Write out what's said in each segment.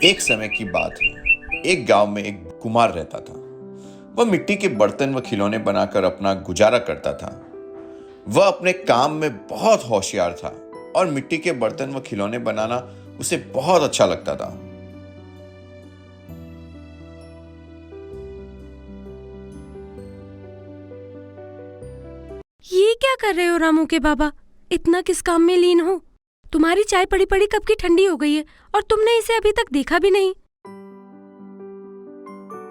एक समय की बात है। एक गांव में एक कुम्हार रहता था। वह मिट्टी के बर्तन व खिलौने बनाकर अपना गुजारा करता था। वह अपने काम में बहुत होशियार था और मिट्टी के बर्तन व खिलौने बनाना उसे बहुत अच्छा लगता था। ये क्या कर रहे हो रामू के बाबा? इतना किस काम में लीन हो? तुम्हारी चाय पड़ी पड़ी कब की ठंडी हो गई है और तुमने इसे अभी तक देखा भी नहीं।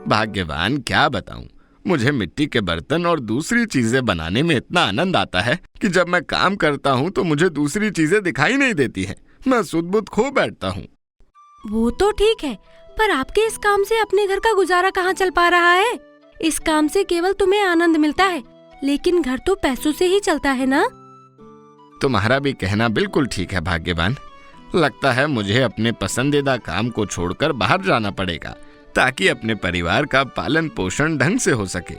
भाग्यवान, क्या बताऊं, मुझे मिट्टी के बर्तन और दूसरी चीजें बनाने में इतना आनंद आता है कि जब मैं काम करता हूं तो मुझे दूसरी चीजें दिखाई नहीं देती हैं। मैं सुध-बुध खो बैठता हूं। वो तो ठीक है, पर आपके इस काम से अपने घर का गुजारा कहाँ चल पा रहा है? इस काम से केवल तुम्हें आनंद मिलता है, लेकिन घर तो पैसों से ही चलता है ना। तुम्हारा भी कहना बिल्कुल ठीक है भाग्यवान। लगता है मुझे अपने पसंदीदा काम को छोड़कर बाहर जाना पड़ेगा ताकि अपने परिवार का पालन पोषण ढंग से हो सके।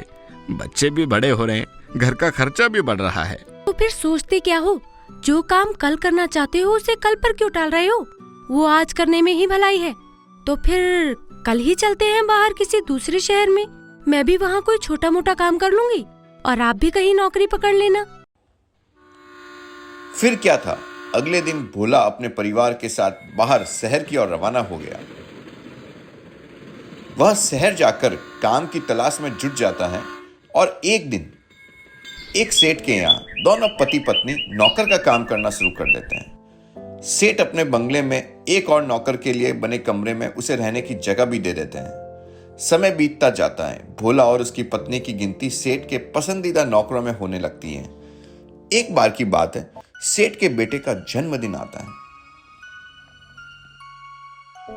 बच्चे भी बड़े हो रहे हैं, घर का खर्चा भी बढ़ रहा है। तो फिर सोचते क्या हो? जो काम कल करना चाहते हो उसे कल पर क्यों टाल रहे हो? वो आज करने में ही भलाई है। तो फिर कल ही चलते हैं बाहर किसी दूसरे शहर में। मैं भी वहाँ कोई छोटा मोटा काम कर लूंगी और आप भी कहीं नौकरी पकड़ लेना। फिर क्या था, अगले दिन भोला अपने परिवार के साथ बाहर शहर की ओर रवाना हो गया। वह शहर जाकर काम की तलाश में जुट जाता है और एक दिन एक सेठ के यहाँ दोनों पति पत्नी नौकर का काम करना शुरू कर देते हैं। सेठ अपने बंगले में एक और नौकर के लिए बने कमरे में उसे रहने की जगह भी दे देते हैं। समय बीतता जाता है। भोला और उसकी पत्नी की गिनती सेठ के पसंदीदा नौकरों में होने लगती है। एक बार की बात है, सेठ के बेटे का जन्मदिन आता है।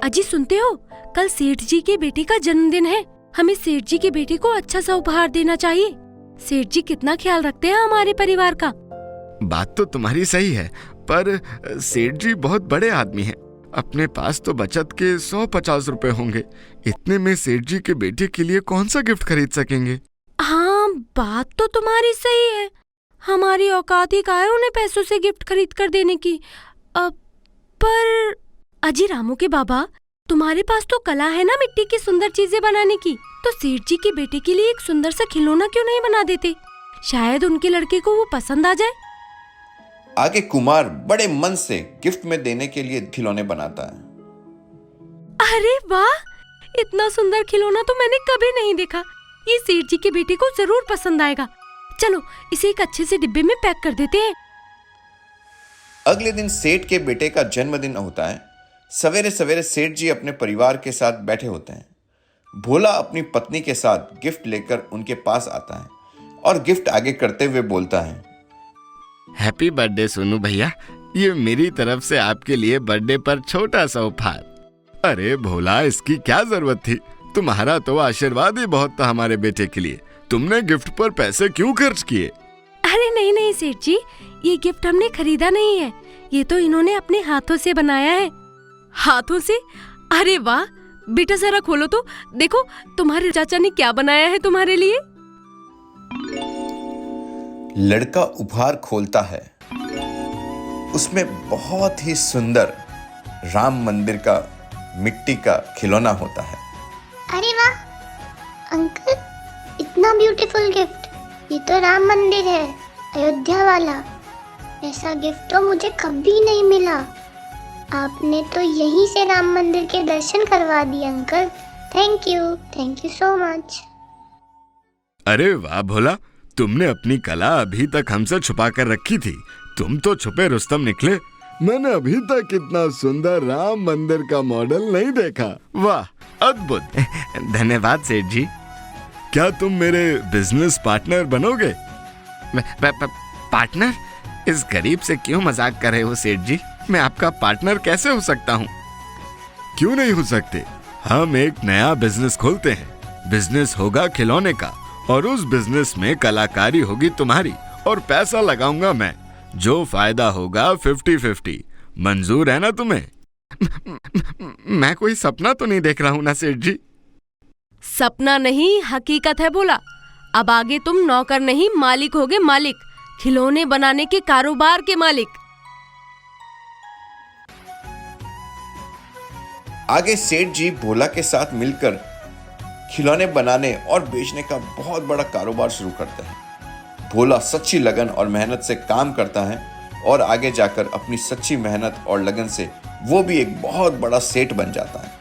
अजी सुनते हो, कल सेठ जी के बेटे का जन्मदिन है। हमें सेठ जी के बेटे को अच्छा सा उपहार देना चाहिए। सेठ जी कितना ख्याल रखते हैं हमारे परिवार का। बात तो तुम्हारी सही है, पर सेठ जी बहुत बड़े आदमी हैं। अपने पास तो बचत के 150 रुपए होंगे। इतने में सेठ जी के बेटे के लिए कौन सा गिफ्ट खरीद सकेंगे? हाँ, बात तो तुम्हारी सही है। हमारी औकात ही कहाँ है उन्हें पैसों से गिफ्ट खरीद कर देने की। पर अजी रामू के बाबा, तुम्हारे पास तो कला है ना मिट्टी की सुंदर चीजें बनाने की। तो सेठ जी के बेटे के लिए एक सुंदर सा खिलौना क्यों नहीं बना देते? शायद उनके लड़के को वो पसंद आ जाए। आगे कुमार बड़े मन से गिफ्ट में देने के लिए खिलौने बनाता है। अरे वाह, इतना सुंदर खिलौना तो मैंने कभी नहीं देखा। ये सेठ जी के बेटे को जरूर पसंद आएगा। चलो इसे एक अच्छे से डिब्बे में पैक कर देते हैं। अगले दिन सेठ के बेटे का जन्मदिन होता है। सवेरे सवेरे सेठ जी अपने परिवार के साथ बैठे होते हैं। भोला अपनी पत्नी के साथ गिफ्ट लेकर उनके पास आता है और गिफ्ट आगे करते हुए बोलता है, हैप्पी बर्थडे सोनू भैया, ये मेरी तरफ से आपके लिए बर्थडे पर छोटा सा उपहार। अरे भोला, इसकी क्या जरूरत थी? तुम्हारा तो आशीर्वाद ही बहुत था हमारे बेटे के लिए। तुमने गिफ्ट पर पैसे क्यों खर्च किए? अरे नहीं नहीं सेठ जी, ये गिफ्ट हमने खरीदा नहीं है। ये तो इन्होंने अपने हाथों से बनाया है। हाथों से? अरे वाह बेटा, जरा खोलो तो देखो तुम्हारे चाचा ने क्या बनाया है तुम्हारे लिए। लड़का उपहार खोलता है। उसमें बहुत ही सुंदर राम मंदिर का मिट्टी का खिलौना होता है। अरे वाह अंकल, इतना ब्यूटीफुल गिफ्ट। ये तो राम मंदिर है, अयोध्या वाला। ऐसा गिफ्ट तो मुझे कभी नहीं मिला। आपने तो यहीं से राम मंदिर के दर्शन करवा दिए uncle. Thank you so much. अरे वाह भोला, तुमने अपनी कला अभी तक हमसे छुपा कर रखी थी। तुम तो छुपे रुस्तम निकले। मैंने अभी तक इतना सुंदर राम मंदिर का मॉडल नहीं देखा। वाह, अद्भुत। धन्यवाद सेठ जी। क्या तुम मेरे बिजनेस पार्टनर बनोगे? पार्टनर? इस गरीब से क्यों मजाक कर रहे हो सेठ जी? मैं आपका पार्टनर कैसे हो सकता हूँ? क्यों नहीं हो सकते? हम एक नया बिजनेस खोलते हैं। बिजनेस होगा खिलौने का और उस बिजनेस में कलाकारी होगी तुम्हारी और पैसा लगाऊंगा मैं। जो फायदा होगा 50-50। मंजूर है ना तुम्हें? मैं कोई सपना तो नहीं देख रहा हूँ ना सेठ जी? सपना नहीं, हकीकत है बोला। अब आगे तुम नौकर नहीं, मालिक होगे, मालिक। खिलौने बनाने के कारोबार के मालिक। आगे सेठ जी भोला के साथ मिलकर खिलौने बनाने और बेचने का बहुत बड़ा कारोबार शुरू करते हैं। भोला सच्ची लगन और मेहनत से काम करता है और आगे जाकर अपनी सच्ची मेहनत और लगन से वो भी एक बहुत बड़ा सेठ बन जाता है।